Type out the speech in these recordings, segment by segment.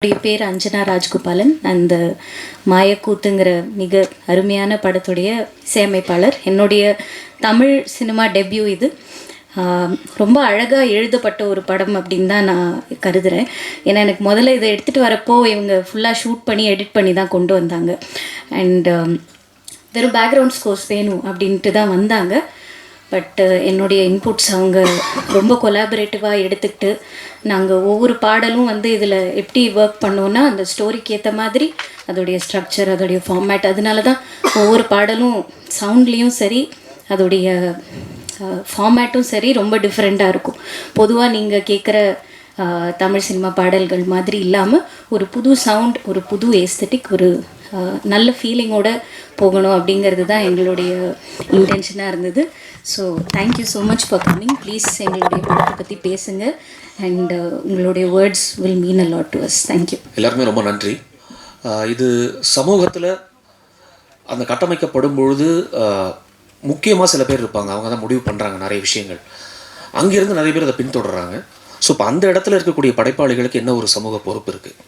என்னுடைய பேர் அஞ்சனா ராஜ்கோபாலன். அந்த மாயக்கூத்துங்கிற மிக அருமையான படத்துடைய இசையமைப்பாளர். என்னுடைய தமிழ் சினிமா டெபியூ இது. ரொம்ப அழகாக எழுதப்பட்ட ஒரு படம் அப்படின்னு தான் நான் கருதுகிறேன். ஏன்னா எனக்கு முதல்ல இதை எடுத்துகிட்டு வரப்போ இவங்க ஃபுல்லாக ஷூட் பண்ணி எடிட் பண்ணி தான் கொண்டு வந்தாங்க. அண்ட் வெறும் பேக்ரவுண்ட் ஸ்கோர்ஸ் வேணும் அப்படின்ட்டு தான் வந்தாங்க. பட் என்னுடைய இன்புட்ஸ் அவங்க ரொம்ப கொலாபரேட்டிவாக எடுத்துக்கிட்டு நாங்கள் ஒவ்வொரு பாடலும் இதில் எப்படி ஒர்க் பண்ணோன்னா அந்த ஸ்டோரிக்கு ஏற்ற மாதிரி அதோடைய ஸ்ட்ரக்சர், அதோடைய ஃபார்மேட், அதனால தான் ஒவ்வொரு பாடலும் சவுண்ட்லேயும் சரி அதோடைய ஃபார்மேட்டும் சரி ரொம்ப டிஃப்ரெண்ட்டாக இருக்கும். பொதுவாக நீங்கள் கேட்குற தமிழ் சினிமா பாடல்கள் மாதிரி இல்லாமல் ஒரு புது சவுண்ட், ஒரு புது ஏஸ்தட்டிக், ஒரு நல்ல ஃபீலிங்கோட போகணும் அப்படிங்கிறது தான் எங்களுடைய இன்டென்ஷனாக இருந்தது. So thank you so much for coming. Please எங்களுடைய படத்தை பற்றி பேசுங்க. அண்ட் உங்களுடைய words will mean a lot to us. Thank you. எல்லாருமே ரொம்ப நன்றி. இது சமூகத்தில் அந்த கட்டமைக்கப்படும் பொழுது முக்கியமாக சில பேர் இருப்பாங்க, அவங்க தான் முடிவு பண்ணுறாங்க நிறைய விஷயங்கள். அங்கேருந்து நிறைய பேர் அதை பின்தொடர்றாங்க. ஸோ இப்போ அந்த இடத்துல இருக்கக்கூடிய படைப்பாளிகளுக்கு என்ன ஒரு சமூக பொறுப்பு இருக்குது,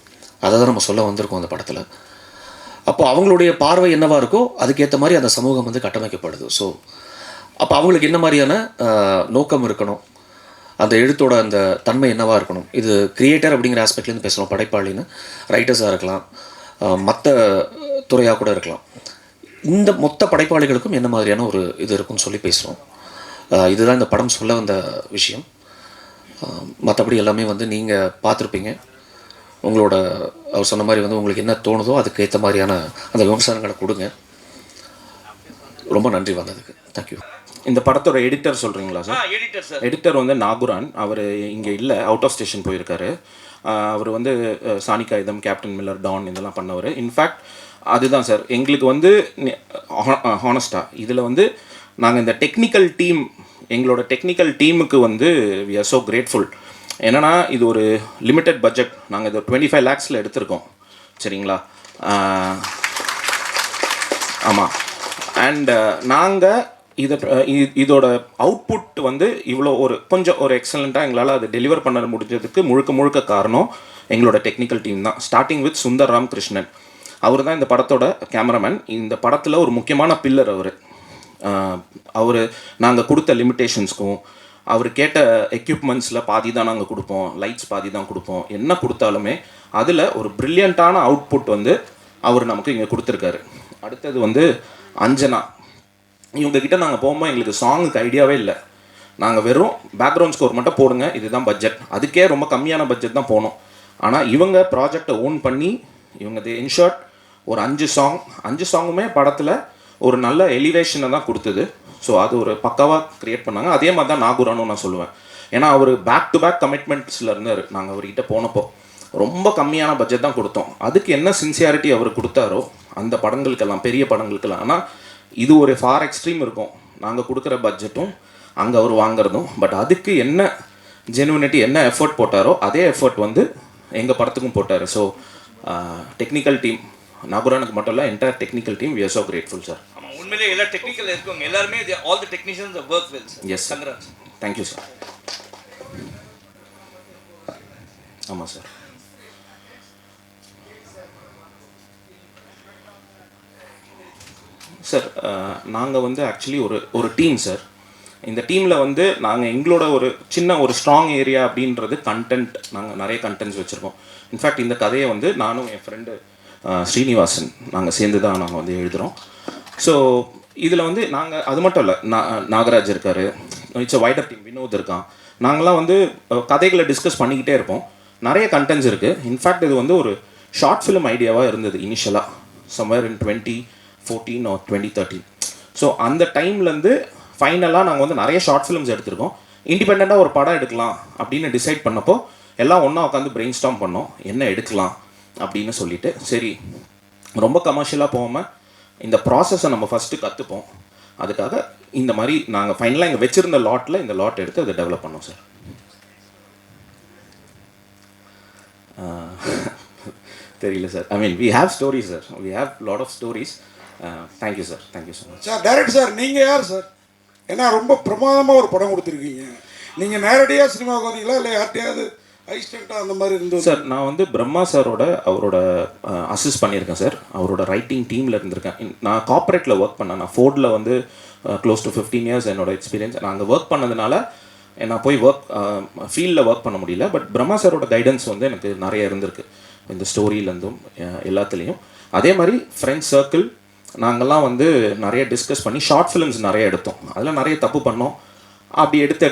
அதை தான் நம்ம சொல்ல வந்திருக்கோம் அந்த படத்தில். அப்போ அவங்களுடைய பார்வை என்னவாக இருக்கோ அதுக்கேற்ற மாதிரி அந்த சமூகம் கட்டமைக்கப்படுது. ஸோ அப்போ அவங்களுக்கு என்ன மாதிரியான நோக்கம் இருக்கணும், அந்த எழுத்தோட அந்த தன்மை என்னவாக இருக்கணும். இது கிரியேட்டர் அப்படிங்கிற ஆஸ்பெக்ட்லேருந்து பேசுகிறோம். படைப்பாளின்னு ரைட்டர்ஸாக இருக்கலாம், மற்ற துறையாக கூட இருக்கலாம். இந்த மொத்த படைப்பாளிகளுக்கும் என்ன மாதிரியான ஒரு இது இருக்குன்னு சொல்லி பேசுகிறோம். இதுதான் இந்த படம் சொல்ல வந்த விஷயம். மற்றபடி எல்லாமே நீங்கள் பார்த்துருப்பீங்க. உங்களோட அவர் சொன்ன மாதிரி உங்களுக்கு என்ன தோணுதோ அதுக்கு ஏற்ற மாதிரியான அந்த விமர்சனங்களை கொடுங்க. ரொம்ப நன்றி வந்ததுக்கு. தேங்க்யூ. இந்த படத்தோட எடிட்டர் சொல்கிறீங்களா சார்? எடிட்டர் நாகுரான். அவர் இங்கே இல்லை, அவுட் ஆஃப் ஸ்டேஷன் போயிருக்காரு. அவர் சானி காகிதம், கேப்டன் மில்லர், டான் இதெல்லாம் பண்ணவர். இன்ஃபேக்ட் அதுதான் சார் எங்களுக்கு ஹானஸ்டாக இதில் நாங்கள் இந்த டெக்னிக்கல் டீம், எங்களோட டெக்னிக்கல் டீமுக்கு வி ஆர் ஸோ கிரேட்ஃபுல். என்னென்னா இது ஒரு லிமிட்டட் பட்ஜெட். நாங்கள் இது 25 lakhஸில் எடுத்திருக்கோம், சரிங்களா? ஆமாம். அண்ட் நாங்கள் இதோட அவுட்புட் இவ்வளோ கொஞ்சம் எக்ஸலண்ட்டாக எங்களால் அதை டெலிவர் பண்ண முடிஞ்சதுக்கு முழுக்க காரணம் எங்களோட டெக்னிக்கல் டீம் தான். Starting with Sundar Ram Krishnan. அவர் தான் இந்த படத்தோட கேமராமேன். இந்த படத்தில் ஒரு முக்கியமான பில்லர் அவர் நாங்கள் கொடுத்த லிமிட்டேஷன்ஸ்க்கும் அவர் கேட்ட எக்யூப்மெண்ட்ஸில் பாதி தான் நாங்கள் கொடுப்போம், லைட்ஸ் பாதி தான் கொடுப்போம். என்ன கொடுத்தாலுமே அதில் ஒரு ப்ரில்லியண்ட்டான அவுட்புட் அவர் நமக்கு இங்கே கொடுத்துருக்காரு. அடுத்தது அஞ்சனா. இவங்ககிட்ட நாங்கள் போகும்போது எங்களுக்கு சாங்குக்கு ஐடியாவே இல்லை. நாங்கள் வெறும் பேக்ரவுண்ட் ஸ்கோர் மட்டும் போடுங்க, இதுதான் பட்ஜெட். அதுக்கே ரொம்ப கம்மியான பட்ஜெட் தான் போனோம். ஆனால் இவங்க ப்ராஜெக்டை ஓன் பண்ணி இன்ஷார்ட் ஒரு 5 சாங்குமே படத்தில் ஒரு நல்ல எலிவேஷனை தான் கொடுத்தது. ஸோ அது ஒரு பக்காவாக க்ரியேட் பண்ணாங்க. அதே மாதிரி தான் நாகுரானும் நான் சொல்லுவேன். ஏன்னா அவர் பேக் டு பேக் கமிட்மெண்ட்ஸில் இருந்தார். நாங்கள் அவர்கிட்ட போனப்போ ரொம்ப கம்மியான பட்ஜெட் தான் கொடுத்தோம். அதுக்கு என்ன சின்சியாரிட்டி அவர் கொடுத்தாரோ அந்த படங்களுக்கெல்லாம், பெரிய படங்களுக்கெல்லாம். ஆனால் இது ஒரு ஃபார் எக்ஸ்ட்ரீம் இருக்கும், நாங்கள் கொடுக்குற பட்ஜெட்டும் அங்கே அவர் வாங்குறதும். பட் அதுக்கு என்ன ஜெனுவினிட்டி, என்ன எஃபர்ட் போட்டாரோ அதே எஃபர்ட் எங்கள் படத்துக்கும் போட்டார். ஸோ டெக்னிக்கல் டீம், நாகுரானுக்கு மட்டும் இல்லை, entire technical team, we are so grateful sir. உண்மையிலே எல்லா டெக்னிக்கல் இருக்கவங்க எல்லாருமே all the technicians are work well sir. Yes sir, thank you sir. ஆமாம் சார். சார் நாங்கள் ஆக்சுவலி ஒரு டீம் சார். இந்த டீமில் நாங்கள் எங்களோட சின்ன ஸ்ட்ராங் ஏரியா அப்படின்றது கண்டென்ட். நாங்கள் நிறைய கண்டென்ட்ஸ் வச்சுருக்கோம். இன்ஃபேக்ட் இந்த கதையை நானும் என் ஃப்ரெண்டு ஸ்ரீனிவாசன் நாங்கள் சேர்ந்து தான் நாங்கள் எழுதுகிறோம். ஸோ இதில் நாங்கள் அது மட்டும் இல்லை, நாகராஜ் இருக்கார், இட்ஸ் வைடர் டீம், வினோத் இருக்கான். நாங்களாம் கதைகளை டிஸ்கஸ் பண்ணிக்கிட்டே இருப்போம். நிறைய கண்டென்ட்ஸ் இருக்குது. இன்ஃபேக்ட் இது ஒரு ஷார்ட் ஃபிலிம் ஐடியாவாக இருந்தது இனிஷியலாக, சம்வேர் இன் 2014 or 2013. ஸோ அந்த டைம்லேருந்து ஃபைனலாக நாங்கள் நிறைய ஷார்ட் ஃபிலிம்ஸ் எடுத்திருக்கோம். இண்டிபெண்ட்டாக ஒரு படம் எடுக்கலாம் அப்படின்னு டிசைட் பண்ணப்போ எல்லாம் ஒன்றா உட்காந்து பிரெயின் ஸ்டார்ம் பண்ணோம், என்ன எடுக்கலாம் அப்படின்னு சொல்லிட்டு. சரி, ரொம்ப கமர்ஷியலாக போகாமல் இந்த ப்ராசஸை நம்ம ஃபஸ்ட்டு கற்றுப்போம். அதுக்காக இந்த மாதிரி நாங்கள் ஃபைனலாக இங்கே வச்சுருந்த லாட்டில் இந்த லாட் எடுத்து அதை டெவலப் பண்ணோம் சார். தெரியல சார். I mean we have stories sir, we have lot of stories. Thank you sir, thank you so much sir. Direct sir, நீங்கள் யார் சார்? ஏன்னா ரொம்ப பிரமாதமாக ஒரு படம் கொடுத்துருக்கீங்க. நீங்கள் நேரடியாக சினிமாவுக்கு வந்தீங்களா இல்லை யார்கிட்டையாவது அசிஸ்டண்ட்டாக அந்த மாதிரி இருந்து சார் நான் வந்து பிரம்மா சாரோட அவரோட அசிஸ்ட் பண்ணியிருக்கேன் சார். அவரோட ரைட்டிங் டீமில் இருந்திருக்கேன். நான் கார்ப்பரேட்டில் ஒர்க் பண்ணேன். நான் ஃபோர்டில் வந்து க்ளோஸ் டு 15 இயர்ஸ் என்னோட எக்ஸ்பீரியன்ஸ். நான் அங்கே ஒர்க் பண்ணதுனால நான் போய் ஃபீல்டில் ஒர்க் பண்ண முடியல. பட் பிரம்மா சாரோட கைடன்ஸ் வந்து எனக்கு நிறைய இருந்திருக்கு இந்த ஸ்டோரியிலேருந்தும் எல்லாத்துலேயும். அதே மாதிரி ஃப்ரெண்ட்ஸ் சர்க்கிள் நாங்கள்லாம் வந்து நிறைய டிஸ்கஸ் பண்ணி ஷார்ட் ஃபிலிம்ஸ் நிறைய எடுத்தோம். அதில் நிறைய தப்பு பண்ணோம். அப்படி எடுத்து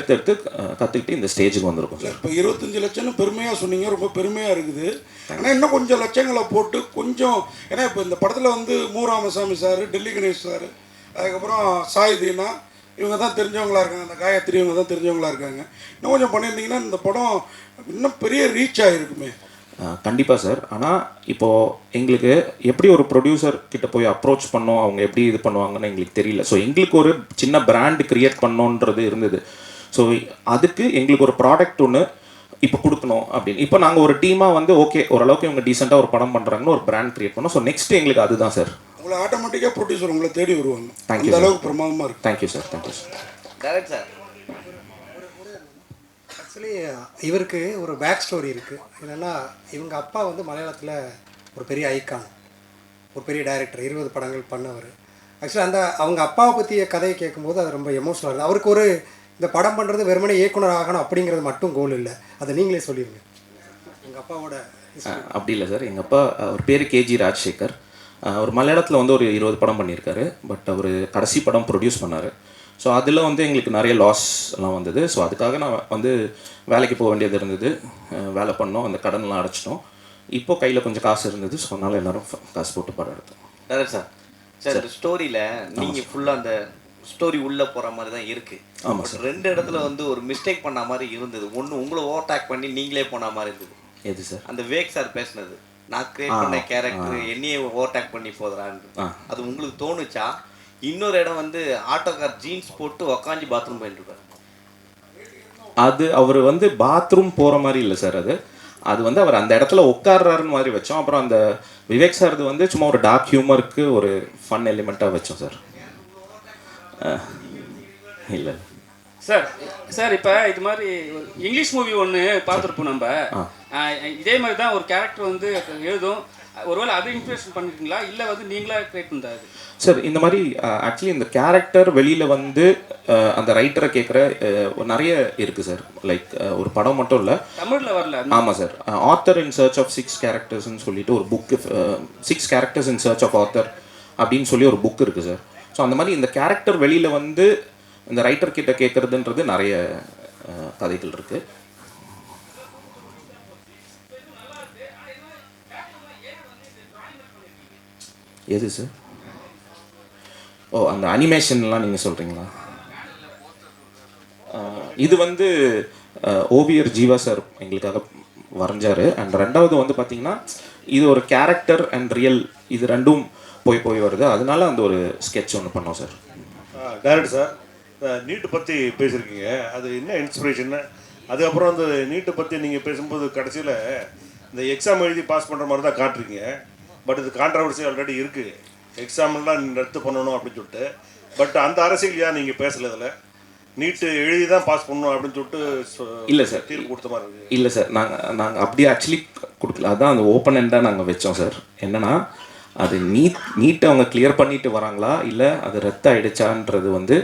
கற்றுக்கிட்டு இந்த ஸ்டேஜுக்கு வந்திருக்கோம் சார். இப்போ 25 லட்சம்னு பெருமையாக சொன்னீங்க, ரொம்ப பெருமையாக இருக்குது. ஆனால் இன்னும் கொஞ்சம் லட்சங்களை போட்டு கொஞ்சம், ஏன்னா இப்போ இந்த படத்தில் வந்து மு ராமசாமி சார், டெல்லி கணேஷ் சார், அதுக்கப்புறம் சாய் தீனா, இவங்க தான் தெரிஞ்சவங்களா இருக்காங்க. அந்த காயத்ரி இவங்க தான் தெரிஞ்சவங்களா இருக்காங்க. இன்னும் கொஞ்சம் பண்ணியிருந்தீங்கன்னா இந்த படம் இன்னும் பெரிய ரீச் ஆகிருக்குமே. கண்டிப்பாக சார். ஆனால் இப்போது எங்களுக்கு எப்படி ஒரு ப்ரொடியூசர் கிட்ட போய் அப்ரோச் பண்ணோம், அவங்க எப்படி இது பண்ணுவாங்கன்னு எங்களுக்கு தெரியல. ஸோ எங்களுக்கு ஒரு சின்ன பிராண்ட் க்ரியேட் பண்ணோன்றது இருந்தது. ஸோ அதுக்கு எங்களுக்கு ஒரு ப்ராடக்ட் ஒன்று இப்போ கொடுக்கணும் அப்படின்னு. இப்போ நாங்கள் ஒரு டீமாக வந்து ஓகே ஓரளவுக்கு இவங்க டீசெண்டாக ஒரு படம் பண்ணுறாங்கன்னு ஒரு பிராண்ட் க்ரியேட் பண்ணோம். ஸோ நெக்ஸ்ட் எங்களுக்கு அதுதான் சார். உங்களை ஆட்டோமேட்டிக்காக ப்ரொடியூசர் உங்களை தேடி வருவாங்க. தேங்க்யூ அந்த அளவுக்கு பிரமாதமாக இருக்குது. Thank you sir. Thank you sir. Direct sir. Actually இவருக்கு ஒரு பேக் ஸ்டோரி இருக்குது. என்னென்னா இவங்க அப்பா வந்து மலையாளத்தில் ஒரு பெரிய ஐக்கான், ஒரு பெரிய டைரக்டர், 20 படங்கள் பண்ணவர். ஆக்சுவலி அவங்க அப்பாவை பற்றிய கதையை கேட்கும்போது அது ரொம்ப எமோஷனலாக இருக்குது. அவருக்கு ஒரு இந்த படம் பண்ணுறது வெறுமனே இயக்குனர் ஆகணும் அப்படிங்கிறது மட்டும் கோல் இல்லை, அதை நீங்களே சொல்லிடுங்க எங்கள் அப்பாவோட. அப்படி இல்லை சார். எங்கள் அப்பா அவர் பேர் கேஜி ராஜசேகர். அவர் மலையாளத்தில் வந்து ஒரு 20 படம் பண்ணியிருக்காரு. பட் அவர் கடைசி படம் ப்ரொடியூஸ் பண்ணார். ஸோ அதில் வந்து எங்களுக்கு நிறைய லாஸ் எல்லாம் வந்தது. ஸோ அதுக்காக நான் வந்து வேலைக்கு போக வேண்டியது இருந்தது. வேலை பண்ணோம், அந்த கடன்லாம் அடைச்சிட்டோம். இப்போ கையில் கொஞ்சம் காசு இருந்தது. ஸோ அதனால் எல்லோரும் காசு போட்டு படம் எடுத்தோம். Direct sir. சார் இந்த ஸ்டோரியில் நீங்கள் ஃபுல்லாக அந்த ஸ்டோரி உள்ளே போகிற மாதிரி தான் இருக்குது. ஆமாம் சார். 2 இடத்துல வந்து ஒரு மிஸ்டேக் பண்ண மாதிரி இருந்தது. ஒன்று உங்களை ஓவர்டேக் பண்ணி நீங்களே போன மாதிரி இருந்தது. எது சார்? அந்த வேக் சார் பேசினது, நான் கிரியேட் பண்ண கேரக்டர் என்னையே ஓவர்டேக் பண்ணி போதுறான்னு, அது உங்களுக்கு தோணுச்சா? இன்னொரு இடம் வந்து ஆட்டோக்கார் ஜீன்ஸ் போட்டு உக்காஞ்சி பாத்ரூம் போயிட்டு இருப்பாரு. அது அவர் வந்து பாத்ரூம் போகிற மாதிரி இல்லை சார். அது வந்து அவர் அந்த இடத்துல உட்கார்றாருன்னு மாதிரி வச்சோம். அப்புறம் அந்த விவேக் சார் வந்து சும்மா ஒரு டார்க் ஹியூமருக்கு ஒரு ஃபன் எலிமெண்ட்டாக வச்சோம் சார். இல்லை சார் இப்போ இது மாதிரி இங்கிலீஷ் மூவி ஒன்று பார்த்துருப்போம் நம்ம. இதே மாதிரி தான் ஒரு கேரக்டர் வந்து எழுதும். ஒருவேளை அதை இன்ஸ்பிரேஷன் பண்ணிருக்கீங்களா, இல்லை வந்து நீங்களா கிரியேட் பண்ணுறாரு? சார் இந்த மாதிரி ஆக்சுவலி இந்த கேரக்டர் வெளியில் வந்து அந்த ரைட்டரை கேட்குற நிறைய இருக்குது சார். லைக் ஒரு படம் மட்டும் இல்லை, தமிழில் வரல. ஆமாம் sir. Author in search of 6 கேரக்டர்ஸ்ன்னு சொல்லிட்டு ஒரு book, 6 characters in search of author அப்படின்னு சொல்லி ஒரு புக் இருக்குது சார். ஸோ அந்த மாதிரி இந்த கேரக்டர் வெளியில் வந்து இந்த ரைட்டர் கிட்ட கேட்குறதுன்றது நிறைய கதைகள் இருக்குது. எது சார்? ஓ, அந்த அனிமேஷன்லாம் நீங்கள் சொல்கிறீங்களா? இது வந்து ஓவியர் ஜீவா சார் எங்களுக்காக வரைஞ்சார். அண்ட் 2வது வந்து பார்த்திங்கன்னா இது ஒரு கேரக்டர் அண்ட் ரியல், இது ரெண்டும் போய் வருது. அதனால அந்த ஒரு ஸ்கெட்ச் ஒன்று பண்ணோம் சார். டைரக்டர் சார், நீட்டு பற்றி பேசியிருக்கீங்க, அது என்ன இன்ஸ்பிரேஷன்னு? அதுக்கப்புறம் அந்த நீட்டை பற்றி நீங்கள் பேசும்போது கடைசியில் இந்த எக்ஸாம் எழுதி பாஸ் பண்ணுற மாதிரி தான் காட்டுறீங்க. பட் இது கான்ட்ரவர்சி ஆல்ரெடி இருக்குது, எக்ஸாம்லாம் ரத்து பண்ணணும் அப்படின்னு சொல்லிட்டு. பட் அந்த அரசியல் ஏன் நீங்கள் பேசலை? இதில் நீட்டு எழுதி தான் பாஸ் பண்ணணும் அப்படின்னு சொல்லிட்டு இல்லை சார், தீர்ப்பு கொடுத்த மாதிரி இருக்குது. இல்லை சார், நாங்கள் அப்படியே ஆக்சுவலி கொடுக்கல. அதுதான் அந்த ஓப்பன் எண்டாக நாங்கள் வச்சோம் சார். என்னென்னா அது நீட்டை அவங்க கிளியர் பண்ணிட்டு வராங்களா இல்லை அது ரத்து ஆகிடுச்சான்றது வந்து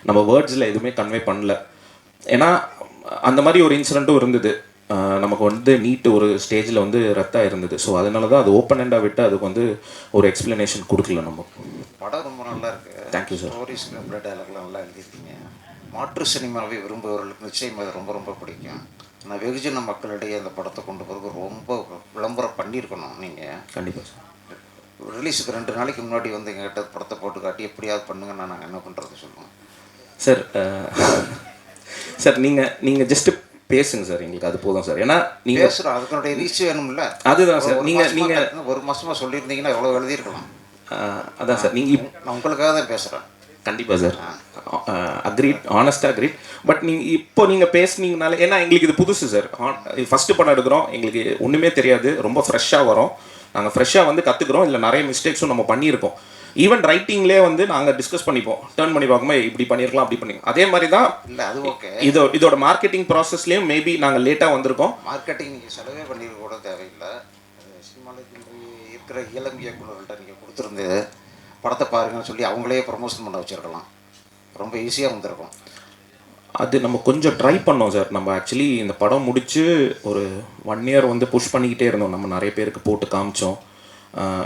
நம்ம வேர்ட்ஸில் எதுவுமே கன்வே பண்ணல. ஏன்னா அந்த மாதிரி ஒரு இன்சிடெண்ட்டும் இருந்தது. நமக்கு வந்து நீட்டு ஒரு ஸ்டேஜில் வந்து ரத்தாக இருந்தது. ஸோ அதனால தான் அது ஓப்பன் எண்டாக விட்டு அதுக்கு வந்து ஒரு எக்ஸ்ப்ளனேஷன் கொடுக்கல நம்ம. படம் ரொம்ப நல்லா இருக்குது. Thank you sir. Story, screenplay, டயலாக்லாம் நல்லா எழுதியிருக்கீங்க. மாற்று சினிமாவை விரும்புபவர்களுக்கு நிச்சயம் அது ரொம்ப ரொம்ப பிடிக்கும். நான் வெகுஜன மக்களிடையே அந்த படத்தை கொண்டு போகிறதுக்கு ரொம்ப விளம்பரம் பண்ணியிருக்கணும் நீங்கள். கண்டிப்பாக சார். ரிலீஸுக்கு 2 நாளைக்கு முன்னாடி வந்து எங்கள்கிட்ட படத்தை போட்டு காட்டி எப்படியாவது பண்ணுங்கன்னா நாங்கள் என்ன பண்ணுறது சொல்லுவோம் சார். சார் நீங்கள் ஜஸ்ட்டு பேசுங்க சார், எங்களுக்கு அது போதும் சார். ஏன்னா நீங்கள் பேசுகிறோம், அதுக்குடைய ரீச் வேணும்ல. அதுதான் சார். நீங்கள் 1 மாதமாக சொல்லியிருந்தீங்கன்னா எவ்வளோ எழுதியிருக்கலாம். அதான் சார். நீங்கள் நான் உங்களுக்காக தான் பேசுகிறேன். கண்டிப்பாக சார். அக்ரீட், ஆனஸ்டாக அக்ரீட். பட் நீங்கள் பேசுனீங்கனால, ஏன்னா எங்களுக்கு இது புதுசு சார். ஃபஸ்ட்டு படம் எடுக்கிறோம், எங்களுக்கு ஒன்றுமே தெரியாது, ரொம்ப ஃப்ரெஷ்ஷாக வரோம். நாங்கள் ஃப்ரெஷ்ஷாக வந்து கற்றுக்குறோம். இல்லை நிறைய மிஸ்டேக்ஸும் நம்ம பண்ணியிருக்கோம். ஈவன் ரைட்டிங்லேயே வந்து நாங்கள் டிஸ்கஸ் பண்ணிப்போம், டேர்ன் பண்ணி பார்க்கும்போது இப்படி பண்ணியிருக்கலாம் அப்படி பண்ணி. அதே மாதிரி தான் இல்லை அது ஓகே. இதோட மார்க்கெட்டிங் ப்ராசஸ்லேயும் மேபி நாங்கள் லேட்டாக வந்திருக்கோம். மார்க்கெட்டிங் நீங்கள் செலவே பண்ணியிருக்க கூட தேவையில்லை. சினிமாவில் இருக்கிற இளம் இயக்குநர்கள்ட்ட நீங்கள் கொடுத்துருந்து படத்தை பாருங்கன்னு சொல்லி அவங்களே ப்ரமோஷன் பண்ண வச்சுருக்கலாம், ரொம்ப ஈஸியாக வந்திருக்கும். அது நம்ம கொஞ்சம் ட்ரை பண்ணோம் சார். நம்ம ஆக்சுவலி இந்த படம் முடித்து ஒரு 1 year வந்து புஷ் பண்ணிக்கிட்டே இருந்தோம். நம்ம நிறைய பேருக்கு போட்டு காமிச்சோம்,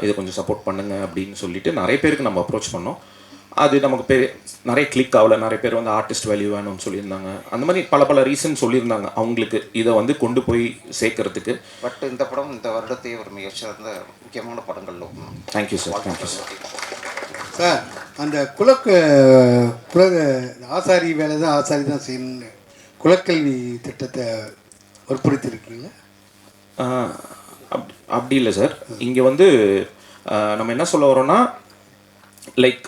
இதை கொஞ்சம் சப்போர்ட் பண்ணுங்க அப்படின்னு சொல்லிட்டு நிறைய பேருக்கு நம்ம அப்ரோச் பண்ணோம். அது நமக்கு நிறைய கிளிக் ஆகலை. நிறைய பேர் வந்து ஆர்டிஸ்ட் வேல்யூ வேணும்னு சொல்லியிருந்தாங்க. அந்த மாதிரி பல ரீசன் சொல்லியிருந்தாங்க அவங்களுக்கு இதை வந்து கொண்டு போய் சேர்க்கறதுக்கு. பட் இந்த படம் இந்த வருடத்தை ஒரு மிகச்சிறந்த முக்கியமான படங்கள் ஒன்று. Thank you sir. Thank you sir. Sir, அந்த ஆசாரி வேலை தான் ஆசாரி தான் செய்யணும்னு குலக்கல்வி திட்டத்தை வற்புறுத்திருக்கீங்களா? அப்படி இல்லை சார். இங்கே வந்து நம்ம என்ன சொல்ல வரோன்னா, லைக்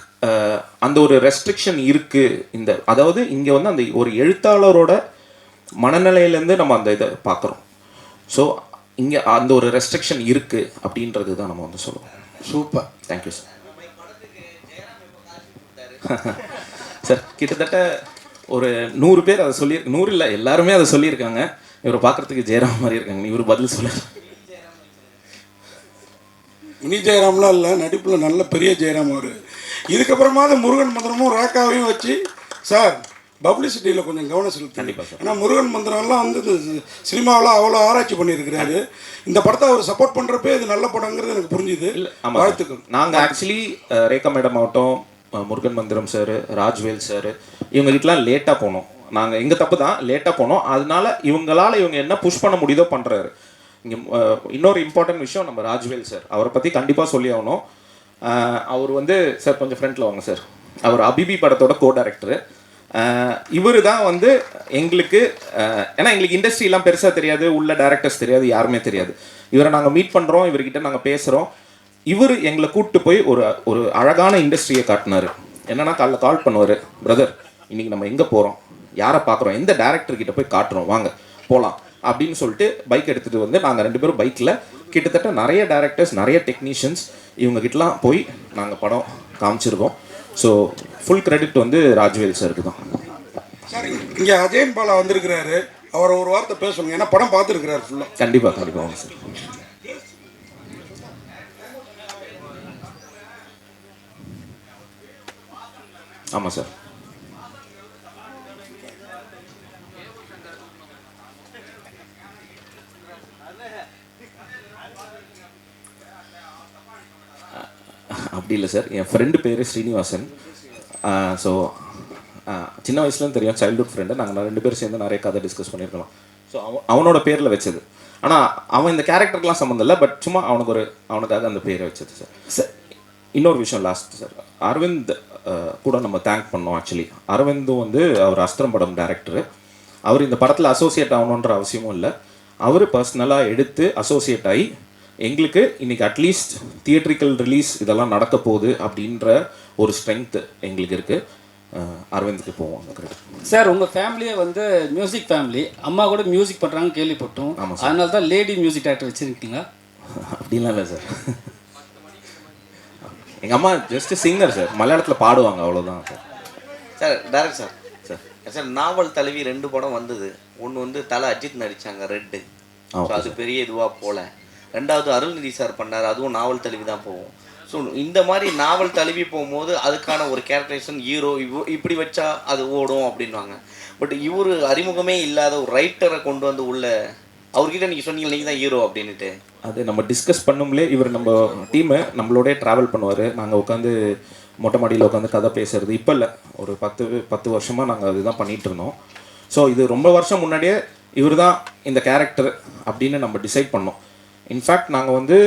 அந்த ஒரு ரெஸ்ட்ரிக்ஷன் இருக்குது. அதாவது இங்கே வந்து அந்த ஒரு எழுத்தாளரோட மனநிலையிலேருந்து நம்ம அந்த இதை பார்க்குறோம். ஸோ இங்கே அந்த ஒரு ரெஸ்ட்ரிக்ஷன் இருக்குது அப்படின்றது தான் நம்ம வந்து சொல்லுவோம். Super, thank you sir. சார் கிட்டத்தட்ட ஒரு 100 பேர் அதை 100 இல்லை எல்லாருமே அதை சொல்லியிருக்காங்க. இவரை பார்க்குறதுக்கு ஜெயராம் மாதிரி இருக்காங்க. இவர் பதில் சொல்ல. மினி ஜெயராம்லாம் இல்லை, நடிப்பில் நல்ல பெரிய ஜெயராம் அவர். இதுக்கப்புறமா தான் முருகன் மந்திரமும் ரேக்காவையும் வச்சு சார் பப்ளிசிட்டியில் கொஞ்சம் கவனம் செலுத்தி. ஏன்னா முருகன் மந்திரம்லாம் வந்து சினிமாவில் அவ்வளோ ஆராய்ச்சி பண்ணியிருக்கிறாரு. இந்த படத்தை அவர் சப்போர்ட் பண்ணுறப்பே இது நல்ல படங்கிறது எனக்கு புரிஞ்சுது. வாழ்த்துக்கள். நாங்கள் ஆக்சுவலி ரேகா மேடம் ஆகட்டும், முருகன் மந்திரம் சார், ராஜ்வேல் சார், இவங்ககிட்டலாம் லேட்டாக போனோம். நாங்கள் எங்கள் தப்பு தான், லேட்டாக போனோம். அதனால இவங்க என்ன புஷ் பண்ண முடியுதோ பண்ணுறாரு. இங்கே இன்னொரு இம்பார்ட்டன்ட் விஷயம், நம்ம ராஜ்வேல் சார் அவரை பற்றி கண்டிப்பாக சொல்லி ஆகணும். அவர் வந்து சார் கொஞ்சம் ஃப்ரண்ட்டில் வாங்க சார். அவர் அபிபி படத்தோட கோ-டைரக்டரு. இவர் தான் வந்து எங்களுக்கு, ஏன்னா எங்களுக்கு இண்டஸ்ட்ரிலாம் பெருசாக தெரியாது, உள்ள டேரக்டர்ஸ் தெரியாது, யாருமே தெரியாது. இவரை நாங்கள் மீட் பண்ணுறோம், இவர்கிட்ட நாங்கள் பேசுகிறோம். இவர் எங்களை கூப்பிட்டு போய் ஒரு அழகான இண்டஸ்ட்ரியை காட்டினார். என்னன்னா கால் பண்ணுவார், பிரதர் இன்றைக்கி நம்ம எங்கே போகிறோம், யாரை பார்க்குறோம், எந்த டேரக்டர்கிட்ட போய் காட்டுறோம், வாங்க போகலாம் அப்படின்னு சொல்லிட்டு பைக் எடுத்துகிட்டு வந்து நாங்கள் 2 பேரும் பைக்கில் கிட்டத்தட்ட நிறைய டேரக்டர்ஸ், நிறைய டெக்னீஷியன்ஸ் இவங்ககிட்டலாம் போய் நாங்கள் படம் காமிச்சிருக்கோம். ஸோ ஃபுல் கிரெடிட் வந்து ராஜ்வேல் சாருக்கு தான். சார், இங்கே அஜயன் பாலா வந்திருக்கிறாரு, அவரை ஒரு வார்த்தை பேசணும். ஏன்னா படம் பார்த்துருக்கிறாரு ஃபுல்லாக. கண்டிப்பாக வாங்க சார். ஆமாம் சார். அப்படி இல்லை சார், என் ஃப்ரெண்டு பேர் ஸ்ரீனிவாசன். ஸோ சின்ன வயசுலேருந்து தெரியும், சைல்ட்ஹுட் ஃப்ரெண்டு. நாங்கள் 2 பேரும் சேர்ந்து நிறைய கதை டிஸ்கஸ் பண்ணியிருக்கலாம். ஸோ அவனோட பேரில் வச்சது. ஆனால் அவன் இந்த கேரக்டருக்கெலாம் சம்மந்தம் இல்லை, பட் சும்மா அவனுக்காக அந்த பேரை வச்சது சார். சார் இன்னொரு விஷயம் லாஸ்ட் சார், அரவிந்த் கூட நம்ம தேங்க் பண்ணோம். ஆக்சுவலி அரவிந்தும் வந்து அவர் அஸ்திரம் படம் டேரக்டரு. அவர் இந்த படத்தில் அசோசியேட் ஆகணுன்ற அவசியமும் இல்லை. அவர் பர்சனலாக எடுத்து அசோசியேட் ஆகி எங்களுக்கு இன்றைக்கி அட்லீஸ்ட் தியேட்ரிக்கல் ரிலீஸ் இதெல்லாம் நடக்க போகுது அப்படின்ற ஒரு ஸ்ட்ரென்த் எங்களுக்கு இருக்குது. அரவிந்துக்கு போவோம். சார், உங்கள் ஃபேமிலியே வந்து மியூசிக் ஃபேமிலி, அம்மா கூட மியூசிக் பண்ணுறாங்கன்னு கேள்விப்பட்டோம். ஆமாம் சார். அதனால தான் லேடி மியூசிக் டேரக்டர் வச்சுருக்கீங்களா? அப்படிலாம் இல்லை சார். எங்கள் அம்மா ஜஸ்ட் சிங்கர் சார், மலையாளத்தில் பாடுவாங்க, அவ்வளோதான் sir. Sir direct sir sir novel தழுவி 2 படம் வந்தது. ஒன்று வந்து தலை அஜித் நடித்தாங்க, ரெட்டு. ஸோ அது பெரிய இதுவாக போகல. 2வது அருள்நிதி சார் பண்ணார், அதுவும் நாவல் தழுவி தான் போகும். ஸோ இந்த மாதிரி நாவல் தழுவி போகும்போது அதுக்கான ஒரு கேரக்டரைசேஷன் ஹீரோ இப்படி வச்சா அது ஓடும் அப்படின்வாங்க. பட் இவர் அறிமுகமே இல்லாத ஒரு ரைட்டரை கொண்டு வந்து உள்ள அவர்கிட்ட நீங்கள் சொன்னீங்க நீங்கள் தான் ஹீரோ அப்படின்ட்டு. அது நம்ம டிஸ்கஸ் பண்ணும்லே இவர் நம்ம டீமு நம்மளோடய ட்ராவல் பண்ணுவார். நாங்கள் உட்காந்து மொட்டை மாடியில் உட்காந்து கதை பேசுறது இப்போ இல்லை, ஒரு 10 வருஷமாக நாங்கள் அதுதான் பண்ணிகிட்டு இருந்தோம். ஸோ இது ரொம்ப வருஷம் முன்னாடியே இவர் தான் இந்த கேரக்டர் அப்படின்னு நம்ம டிசைட் பண்ணோம். இன்ஃபேக்ட் நாங்கள் வந்து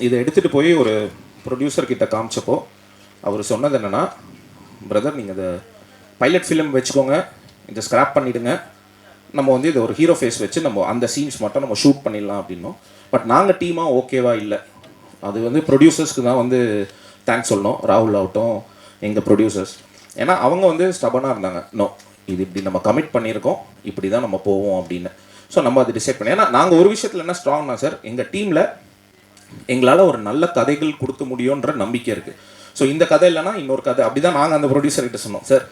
இதை எடுத்துகிட்டு போய் ஒரு ப்ரொடியூசர்கிட்ட காமிச்சப்போ அவர் சொன்னது என்னென்னா, பிரதர் நீங்கள் இதை பைலட் ஃபிலிம் வச்சுக்கோங்க, இதை ஸ்க்ராப் பண்ணிவிடுங்க, நம்ம வந்து இதை ஒரு ஹீரோ ஃபேஸ் வச்சு நம்ம அந்த சீன்ஸ் மட்டும் நம்ம ஷூட் பண்ணிடலாம் அப்படின்னோம். பட் நாங்கள் டீமாக ஓகேவா இல்லை, அது வந்து ப்ரொடியூசர்ஸ்க்கு தான் வந்து தேங்க்ஸ் சொல்லணும், ராகுல் ஆகட்டும் எங்கள் ப்ரொடியூசர்ஸ். ஏன்னா அவங்க வந்து ஸ்டபனாக இருந்தாங்க, நோ இது இப்படி நம்ம கமிட் பண்ணியிருக்கோம், இப்படி தான் நம்ம போவோம் அப்படின்னு. ஸோ நம்ம அதை டிசைட் பண்ணி, ஏன்னா நாங்கள் ஒரு விஷயத்தில் என்ன ஸ்ட்ராங்னா சார், எங்கள் டீமில் எங்களால் ஒரு நல்ல கதைகள் கொடுக்க முடியுன்ற நம்பிக்கை இருக்குது. ஸோ இந்த கதை இல்லைனா இன்னொரு கதை, அப்படி தான் நாங்கள் அந்த ப்ரொடியூசர்கிட்ட சொன்னோம். சார்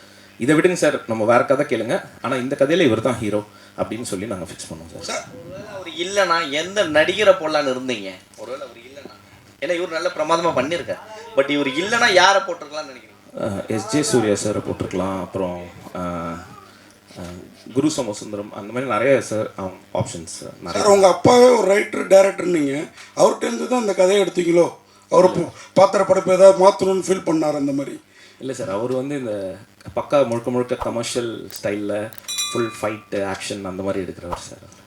இதை விடுங்க சார், நம்ம வேறு கதை கேளுங்க, ஆனால் இந்த கதையில் இவர் தான் ஹீரோ அப்படின்னு சொல்லி நாங்கள் ஃபிக்ஸ் பண்ணோம் சார். ஒருவேளை அவர் இல்லைன்னா எந்த நடிகரை போடலான்னு இருந்தீங்க? ஒருவேளை அவர் இல்லைன்னா, ஏன்னா இவர் நல்ல பிரமாதமாக பண்ணியிருக்கார், பட் இவர் இல்லைன்னா யாரை போட்டிருக்கலாம்னு நினைக்கிறீங்க? எஸ்ஜே சூர்யா சாரை போட்டிருக்கலாம், அப்புறம் குரு சோமசுந்தரம், அந்த மாதிரி நிறைய சார் ஆப்ஷன்ஸ் நிறைய. சார் உங்கள் அப்பாவே ஒரு ரைட்டர் டைரக்டர், நீங்கள் அவர்கிட்டருந்து தான் இந்த கதையை எடுத்தீங்களோ? அவர் பாத்திர படைப்பு ஏதாவது மாற்றணும்னு ஃபீல் பண்ணார் அந்த மாதிரி? இல்லை சார், அவர் வந்து இந்த பக்கா முழுக்க முழுக்க கமர்ஷியல் ஸ்டைலில் ஃபுல் ஃபைட்டு ஆக்ஷன் அந்த மாதிரி எடுக்கிறவர் சார்.